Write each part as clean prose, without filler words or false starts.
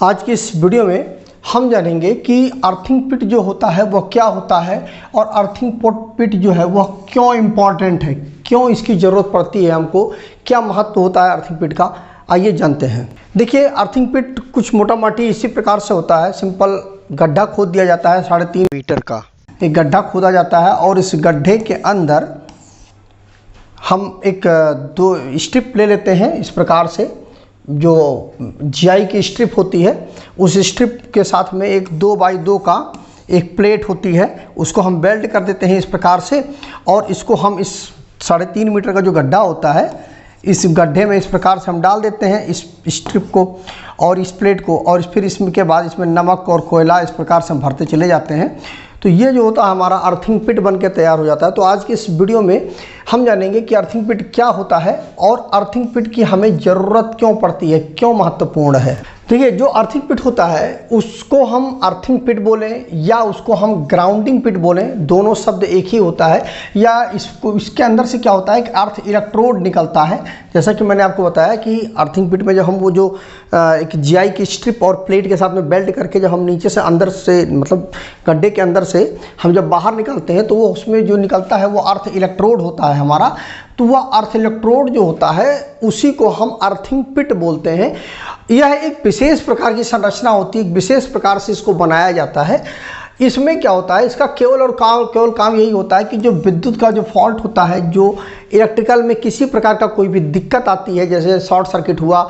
आज की इस वीडियो में हम जानेंगे कि अर्थिंग पिट जो होता है वह क्या होता है और अर्थिंग पिट जो है वह क्यों इम्पॉर्टेंट है, क्यों इसकी ज़रूरत पड़ती है हमको, क्या महत्व होता है अर्थिंग पिट का। आइए जानते हैं। देखिए, अर्थिंग पिट कुछ मोटा मोटी इसी प्रकार से होता है। सिंपल गड्ढा खोद दिया जाता है 3.5 मीटर का, एक गड्ढा खोदा जाता है और इस गड्ढे के अंदर हम एक दो स्ट्रिप ले लेते हैं। इस प्रकार से जो जीआई की स्ट्रिप होती है, उस स्ट्रिप के साथ में एक 2x2 का एक प्लेट होती है, उसको हम वेल्ड कर देते हैं इस प्रकार से। और इसको हम इस 3.5 मीटर का जो गड्ढा होता है, इस गड्ढे में इस प्रकार से हम डाल देते हैं इस स्ट्रिप को और इस प्लेट को, और फिर इसमें के बाद इसमें नमक और कोयला इस प्रकार से हम भरते चले जाते हैं। तो ये जो होता है हमारा अर्थिंग पिट बन के तैयार हो जाता है। तो आज के इस वीडियो में हम जानेंगे कि अर्थिंग पिट क्या होता है और अर्थिंग पिट की हमें ज़रूरत क्यों पड़ती है, क्यों महत्वपूर्ण है। देखिए, जो अर्थिंग पिट होता है उसको हम अर्थिंग पिट बोलें या उसको हम ग्राउंडिंग पिट बोलें, दोनों शब्द एक ही होता है। या इसको इसके अंदर से क्या होता है कि अर्थ इलेक्ट्रोड निकलता है। जैसा कि मैंने आपको बताया कि अर्थिंग पिट में जब हम वो जो एक जीआई की स्ट्रिप और प्लेट के साथ में बेल्ट करके जब हम नीचे से अंदर से मतलब गड्ढे के अंदर से हम जब बाहर निकलते हैं तो वो उसमें जो निकलता है वो अर्थ इलेक्ट्रोड होता है हमारा। तो वह अर्थ इलेक्ट्रोड जो होता है उसी को हम अर्थिंग पिट बोलते हैं। यह एक विशेष प्रकार की संरचना होती है, एक विशेष प्रकार से इसको बनाया जाता है। इसमें क्या होता है, इसका केवल काम यही होता है कि जो विद्युत का जो फॉल्ट होता है, जो इलेक्ट्रिकल में किसी प्रकार का कोई भी दिक्कत आती है, जैसे शॉर्ट सर्किट हुआ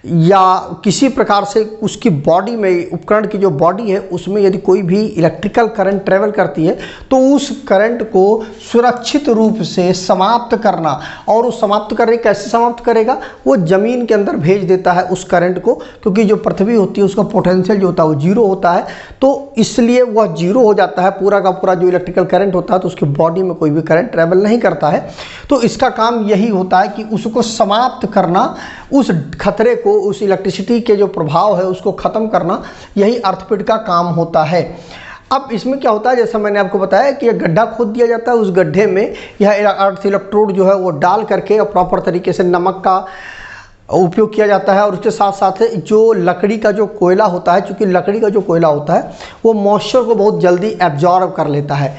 या किसी प्रकार से उसकी बॉडी में, उपकरण की जो बॉडी है उसमें यदि कोई भी इलेक्ट्रिकल करंट ट्रेवल करती है तो उस करंट को सुरक्षित रूप से समाप्त करना। और उस समाप्त करने कैसे समाप्त करेगा, वो ज़मीन के अंदर भेज देता है उस करंट को, क्योंकि जो पृथ्वी होती है उसका पोटेंशियल जो होता है वो जीरो होता है। तो इसलिए वह जीरो हो जाता है, पूरा का पूरा जो इलेक्ट्रिकल करंट होता है, तो उसकी बॉडी में कोई भी करंट ट्रेवल नहीं करता है। तो इसका काम यही होता है कि उसको समाप्त करना, उस खतरे को, उस इलेक्ट्रिसिटी के जो प्रभाव है उसको ख़त्म करना, यही अर्थिंग का काम होता है। अब इसमें क्या होता है, जैसा मैंने आपको बताया कि यह गड्ढा खोद दिया जाता है, उस गड्ढे में यह अर्थ इलेक्ट्रोड जो है वो डाल करके और प्रॉपर तरीके से नमक का उपयोग किया जाता है। और उसके साथ साथ जो लकड़ी का जो कोयला होता है, चूँकि लकड़ी का जो कोयला होता है वो मॉइस्चर को बहुत जल्दी एब्जॉर्ब कर लेता है,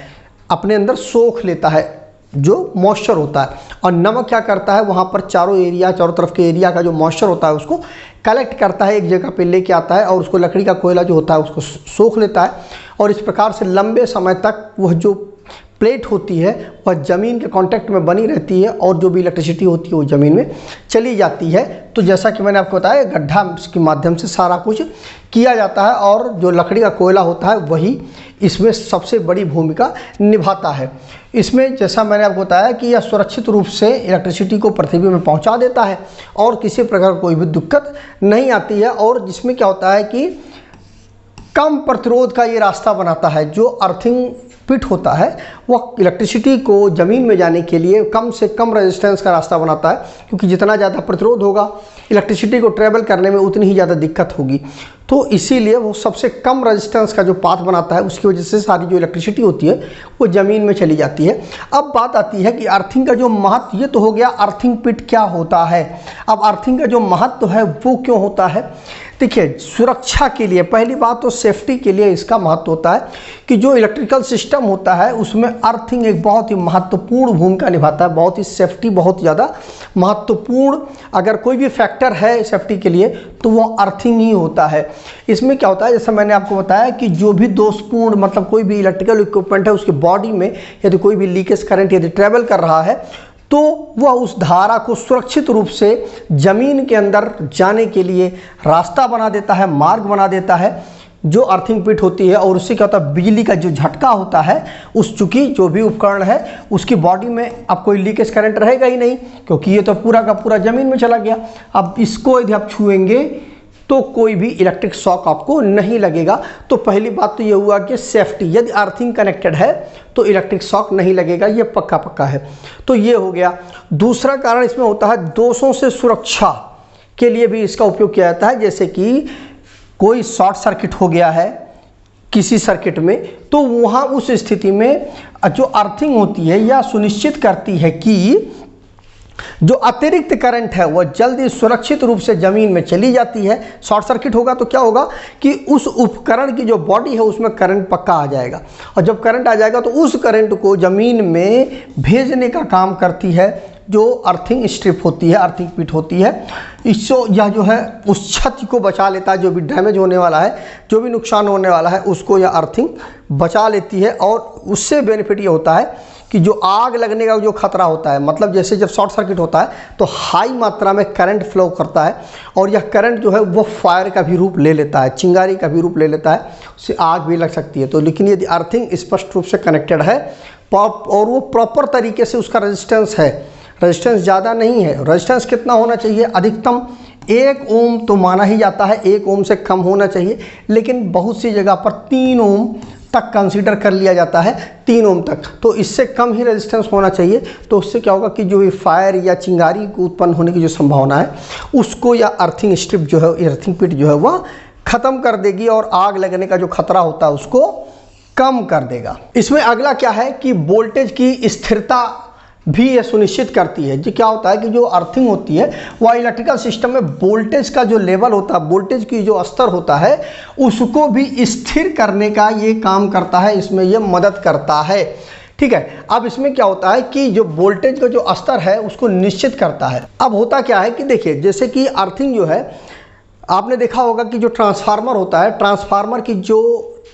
अपने अंदर सोख लेता है जो मॉइस्चर होता है। और नमक क्या करता है, वहाँ पर चारों तरफ के एरिया का जो मॉइस्चर होता है उसको कलेक्ट करता है, एक जगह पे लेके आता है और उसको लकड़ी का कोयला जो होता है उसको सोख लेता है। और इस प्रकार से लंबे समय तक वह जो प्लेट होती है वह ज़मीन के कांटेक्ट में बनी रहती है और जो भी इलेक्ट्रिसिटी होती है वो ज़मीन में चली जाती है। तो जैसा कि मैंने आपको बताया, गड्ढा के माध्यम से सारा कुछ किया जाता है और जो लकड़ी का कोयला होता है वही इसमें सबसे बड़ी भूमिका निभाता है। इसमें जैसा मैंने आपको बताया कि यह सुरक्षित रूप से इलेक्ट्रिसिटी को पृथ्वी में पहुंचा देता है और किसी प्रकार कोई भी दिक्कत नहीं आती है। और जिसमें क्या होता है कि कम प्रतिरोध का ये रास्ता बनाता है। जो अर्थिंग पिट होता है वह इलेक्ट्रिसिटी को ज़मीन में जाने के लिए कम से कम रेजिस्टेंस का रास्ता बनाता है, क्योंकि जितना ज़्यादा प्रतिरोध होगा इलेक्ट्रिसिटी को ट्रेवल करने में उतनी ही ज़्यादा दिक्कत होगी। तो इसीलिए वो सबसे कम रेजिस्टेंस का जो पाथ बनाता है, उसकी वजह से सारी जो इलेक्ट्रिसिटी होती है वो ज़मीन में चली जाती है। अब बात आती है कि अर्थिंग का जो महत्व, ये तो हो गया अर्थिंग पिट क्या होता है। अब अर्थिंग का जो महत्व है वो क्यों होता है। देखिए, सुरक्षा के लिए, पहली बात तो सेफ्टी के लिए इसका महत्व होता है कि जो इलेक्ट्रिकल सिस्टम होता है उसमें अर्थिंग एक बहुत ही महत्वपूर्ण भूमिका निभाता है। बहुत ही सेफ्टी बहुत ज़्यादा महत्वपूर्ण, अगर कोई भी फैक्टर है सेफ्टी के लिए तो वो अर्थिंग ही होता है। इसमें क्या होता है, जैसा मैंने आपको बताया कि जो भी दोषपूर्ण मतलब कोई भी इलेक्ट्रिकल इक्विपमेंट है उसकी बॉडी में यदि कोई भी लीकेज करंट यदि ट्रेवल कर रहा है तो वह उस धारा को सुरक्षित रूप से ज़मीन के अंदर जाने के लिए रास्ता बना देता है, मार्ग बना देता है, जो अर्थिंग पिट होती है। और उससे क्या होता है, बिजली का जो झटका होता है, उस चूँकि जो भी उपकरण है उसकी बॉडी में अब कोई लीकेज करंट रहेगा ही नहीं, क्योंकि ये तो पूरा का पूरा ज़मीन में चला गया। अब इसको यदि आप छुएंगे तो कोई भी इलेक्ट्रिक शॉक आपको नहीं लगेगा। तो पहली बात तो ये हुआ कि सेफ्टी, यदि अर्थिंग कनेक्टेड है तो इलेक्ट्रिक शॉक नहीं लगेगा, ये पक्का है। तो ये हो गया। दूसरा कारण इसमें होता है दोषों से सुरक्षा के लिए भी इसका उपयोग किया जाता है। जैसे कि कोई शॉर्ट सर्किट हो गया है किसी सर्किट में, तो वहाँ उस स्थिति में जो अर्थिंग होती है यह सुनिश्चित करती है कि जो अतिरिक्त करंट है वह जल्दी सुरक्षित रूप से ज़मीन में चली जाती है। शॉर्ट सर्किट होगा तो क्या होगा कि उस उपकरण की जो बॉडी है उसमें करंट पक्का आ जाएगा, और जब करंट आ जाएगा तो उस करंट को ज़मीन में भेजने का काम करती है जो अर्थिंग स्ट्रिप होती है, अर्थिंग पिट होती है। इससे यह जो है उस क्षति को बचा लेता है, जो भी डैमेज होने वाला है, जो भी नुकसान होने वाला है उसको यह अर्थिंग बचा लेती है। और उससे बेनिफिट ये होता है कि जो आग लगने का जो खतरा होता है, मतलब जैसे जब शॉर्ट सर्किट होता है तो हाई मात्रा में करंट फ्लो करता है, और यह करंट जो है वो फायर का भी रूप ले लेता है, चिंगारी का भी रूप ले लेता है, उससे आग भी लग सकती है। तो लेकिन यदि अर्थिंग स्पष्ट रूप से कनेक्टेड है और वो प्रॉपर तरीके से उसका रेजिस्टेंस है, रेजिस्टेंस ज़्यादा नहीं है, रेजिस्टेंस कितना होना चाहिए, अधिकतम 1 ओम तो माना ही जाता है, 1 ओम से कम होना चाहिए, लेकिन बहुत सी जगह पर 3 ओम तक कंसीडर कर लिया जाता है, 3 ओम तक, तो इससे कम ही रेजिस्टेंस होना चाहिए। तो उससे क्या होगा कि जो ये फायर या चिंगारी को उत्पन्न होने की जो संभावना है उसको या अर्थिंग स्ट्रिप जो है, अर्थिंग पिट जो है वह ख़त्म कर देगी, और आग लगने का जो खतरा होता है उसको कम कर देगा। इसमें अगला क्या है कि वोल्टेज की स्थिरता भी ये सुनिश्चित करती है। जो क्या होता है कि जो अर्थिंग होती है वह इलेक्ट्रिकल सिस्टम में वोल्टेज का जो लेवल होता है, वोल्टेज की जो स्तर होता है उसको भी स्थिर करने का ये काम करता है, इसमें ये मदद करता है। ठीक है, अब इसमें क्या होता है कि जो वोल्टेज का जो स्तर है उसको निश्चित करता है। अब होता क्या है कि देखिए, जैसे कि अर्थिंग जो है, आपने देखा होगा कि जो ट्रांसफार्मर होता है, ट्रांसफार्मर की जो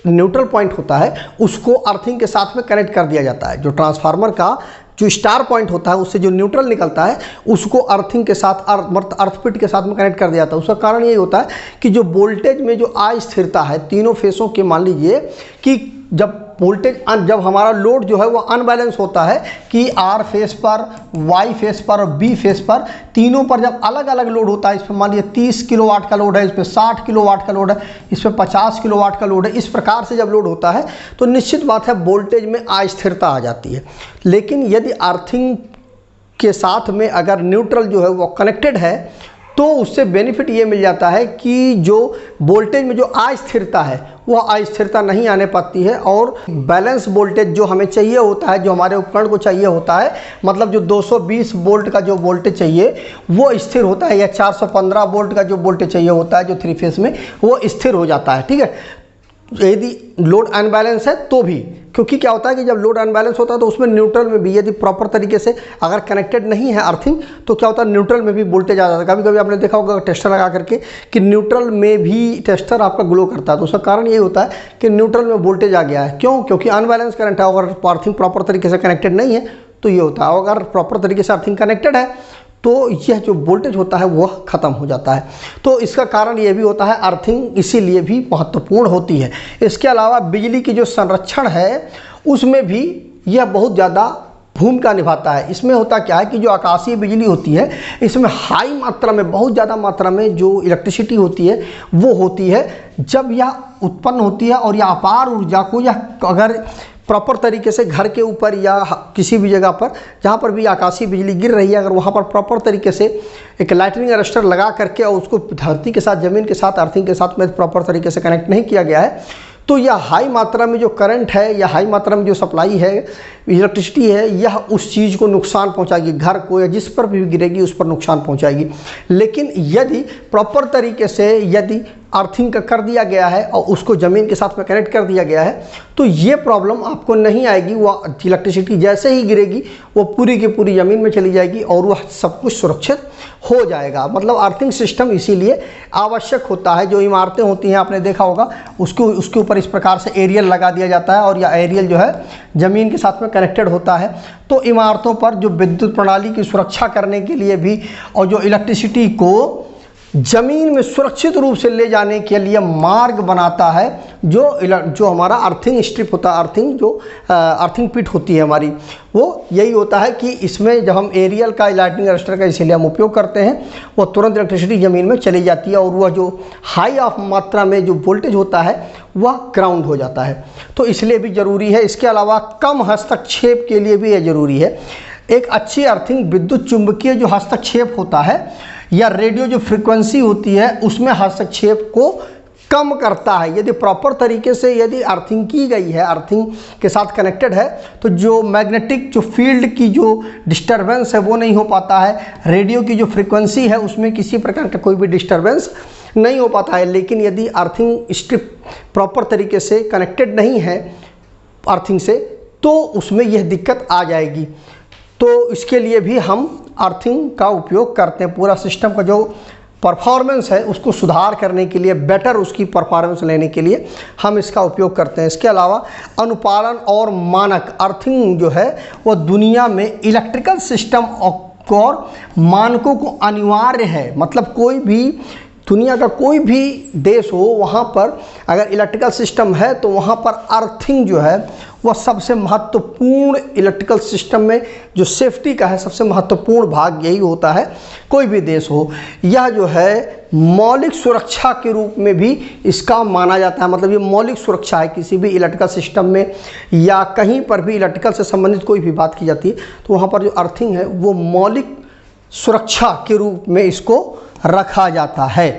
न्यूट्रल पॉइंट होता है उसको अर्थिंग के साथ में कनेक्ट कर दिया जाता है। जो ट्रांसफार्मर का जो स्टार पॉइंट होता है उससे जो न्यूट्रल निकलता है उसको अर्थिंग के साथ, अर्थ पिट के साथ में कनेक्ट कर दिया जाता है। उसका कारण यही होता है कि जो वोल्टेज में जो अस्थिरता है तीनों फेसों के, मान लीजिए कि जब वोल्टेज जब हमारा लोड जो है वो अनबैलेंस होता है कि आर फेस पर, वाई फेस पर और बी फेस पर, तीनों पर जब अलग अलग लोड होता है, इस पर मान लीजिए 30 किलोवाट का लोड है, इस पर 60 किलोवाट का लोड है, इस पर 50 किलोवाट का लोड है, इस प्रकार से जब लोड होता है तो निश्चित बात है वोल्टेज में अस्थिरता आ जाती है। लेकिन यदि अर्थिंग के साथ में अगर न्यूट्रल जो है वो कनेक्टेड है तो उससे बेनिफिट ये मिल जाता है कि जो वोल्टेज में जो अस्थिरता है वह अस्थिरता नहीं आने पाती है, और बैलेंस वोल्टेज जो हमें चाहिए होता है, जो हमारे उपकरण को चाहिए होता है, मतलब जो 220 वोल्ट का जो वोल्टेज चाहिए वो स्थिर होता है, या 415 वोल्ट का जो वोल्टेज चाहिए होता है जो 3 फेस में, वो स्थिर हो जाता है। ठीक है, यदि लोड अनबैलेंस है तो भी, क्योंकि क्या होता है कि जब लोड अनबैलेंस होता है तो उसमें न्यूट्रल में भी यदि प्रॉपर तरीके से अगर कनेक्टेड नहीं है अर्थिंग तो क्या होता है न्यूट्रल में भी वोल्टेज आ जाता है। कभी कभी आपने देखा होगा टेस्टर लगा करके कि न्यूट्रल में भी टेस्टर आपका ग्लो करता है, तो उसका कारण यही होता है कि न्यूट्रल में वोल्टेज आ गया है। क्यों? क्योंकि अनबैलेंस करंट है, अगर अर्थिंग प्रॉपर तरीके से कनेक्टेड नहीं है तो ये होता है, अगर प्रॉपर तरीके से अर्थिंग कनेक्टेड है तो यह जो वोल्टेज होता है वह ख़त्म हो जाता है। तो इसका कारण यह भी होता है, अर्थिंग इसीलिए भी महत्वपूर्ण होती है। इसके अलावा बिजली की जो संरक्षण है उसमें भी यह बहुत ज़्यादा भूमिका निभाता है। इसमें होता क्या है कि जो आकाशीय बिजली होती है इसमें हाई मात्रा में, बहुत ज़्यादा मात्रा में जो इलेक्ट्रिसिटी होती है वो होती है जब यह उत्पन्न होती है, और यह अपार ऊर्जा को यह अगर प्रॉपर तरीके से घर के ऊपर या किसी भी जगह पर जहाँ पर भी आकाशीय बिजली गिर रही है, अगर वहाँ पर प्रॉपर तरीके से एक लाइटनिंग अरेस्टर लगा करके और उसको धरती के साथ, ज़मीन के साथ, अर्थिंग के साथ में प्रॉपर तरीके से कनेक्ट नहीं किया गया है तो यह हाई मात्रा में जो करंट है या हाई मात्रा में जो सप्लाई है, इलेक्ट्रिसिटी है, यह उस चीज़ को नुकसान पहुंचाएगी, घर को या जिस पर भी गिरेगी उस पर नुकसान पहुंचाएगी। लेकिन यदि प्रॉपर तरीके से यदि अर्थिंग का कर दिया गया है और उसको ज़मीन के साथ में कनेक्ट कर दिया गया है तो ये प्रॉब्लम आपको नहीं आएगी। वह इलेक्ट्रिसिटी जैसे ही गिरेगी वो पूरी की पूरी ज़मीन में चली जाएगी और वह सब कुछ सुरक्षित हो जाएगा। मतलब अर्थिंग सिस्टम इसीलिए आवश्यक होता है। जो इमारतें होती हैं आपने देखा होगा उसके ऊपर इस प्रकार से एरियल लगा दिया जाता है, और यह एरियल जो है ज़मीन के साथ में कनेक्टेड होता है। तो इमारतों पर जो विद्युत प्रणाली की सुरक्षा करने के लिए भी, और जो इलेक्ट्रिसिटी को ज़मीन में सुरक्षित रूप से ले जाने के लिए मार्ग बनाता है, जो हमारा अर्थिंग स्ट्रिप होता है, अर्थिंग पिट होती है हमारी, वो यही होता है कि इसमें जब हम एरियल का, लाइटनिंग अरेस्टर का इसीलिए हम उपयोग करते हैं, वो तुरंत इलेक्ट्रिसिटी ज़मीन में चली जाती है और वह जो हाई ऑफ मात्रा में जो वोल्टेज होता है वह ग्राउंड हो जाता है। तो इसलिए भी ज़रूरी है। इसके अलावा कम हस्तक्षेप के लिए भी यह ज़रूरी है। एक अच्छी अर्थिंग विद्युत चुंबकीय जो हस्तक्षेप होता है या रेडियो जो फ्रीक्वेंसी होती है उसमें हस्तक्षेप को कम करता है। यदि प्रॉपर तरीके से यदि अर्थिंग की गई है, अर्थिंग के साथ कनेक्टेड है, तो जो मैग्नेटिक जो फील्ड की जो डिस्टरबेंस है वो नहीं हो पाता है, रेडियो की जो फ्रीक्वेंसी है उसमें किसी प्रकार का कोई भी डिस्टरबेंस नहीं हो पाता है। लेकिन यदि अर्थिंग स्ट्रिप प्रॉपर तरीके से कनेक्टेड नहीं है अर्थिंग से, तो उसमें यह दिक्कत आ जाएगी। तो इसके लिए भी हम अर्थिंग का उपयोग करते हैं। पूरा सिस्टम का जो परफॉर्मेंस है उसको सुधार करने के लिए, बेटर उसकी परफॉर्मेंस लेने के लिए हम इसका उपयोग करते हैं। इसके अलावा अनुपालन और मानक, अर्थिंग जो है वो दुनिया में इलेक्ट्रिकल सिस्टम और मानकों को अनिवार्य है। मतलब कोई भी दुनिया का कोई भी देश हो, वहाँ पर अगर इलेक्ट्रिकल सिस्टम है तो वहाँ पर अर्थिंग जो है वह सबसे महत्वपूर्ण, इलेक्ट्रिकल सिस्टम में जो सेफ्टी का है सबसे महत्वपूर्ण भाग यही होता है, कोई भी देश हो। यह जो है मौलिक सुरक्षा के रूप में भी इसका माना जाता है। मतलब ये मौलिक सुरक्षा है, किसी भी इलेक्ट्रिकल सिस्टम में या कहीं पर भी इलेक्ट्रिकल से संबंधित कोई भी बात की जाती है तो वहाँ पर जो अर्थिंग है वो मौलिक सुरक्षा के रूप में इसको रखा जाता है।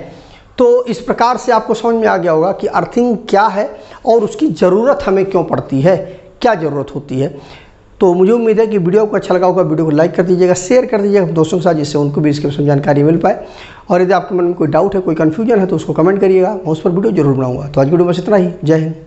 तो इस प्रकार से आपको समझ में आ गया होगा कि अर्थिंग क्या है और उसकी ज़रूरत हमें क्यों पड़ती है, क्या ज़रूरत होती है। तो मुझे उम्मीद है कि वीडियो को अच्छा लगा होगा। वीडियो को लाइक कर दीजिएगा, शेयर कर दीजिएगा दोस्तों के साथ, जिससे उनको भी इसके विषय में जानकारी मिल पाए। और यदि आपके मन में कोई डाउट है, कोई कन्फ्यूजन है तो उसको कमेंट करिएगा, मैं उस पर वीडियो जरूर बनाऊंगा। तो आज वीडियो बस इतना ही। जय हिंद।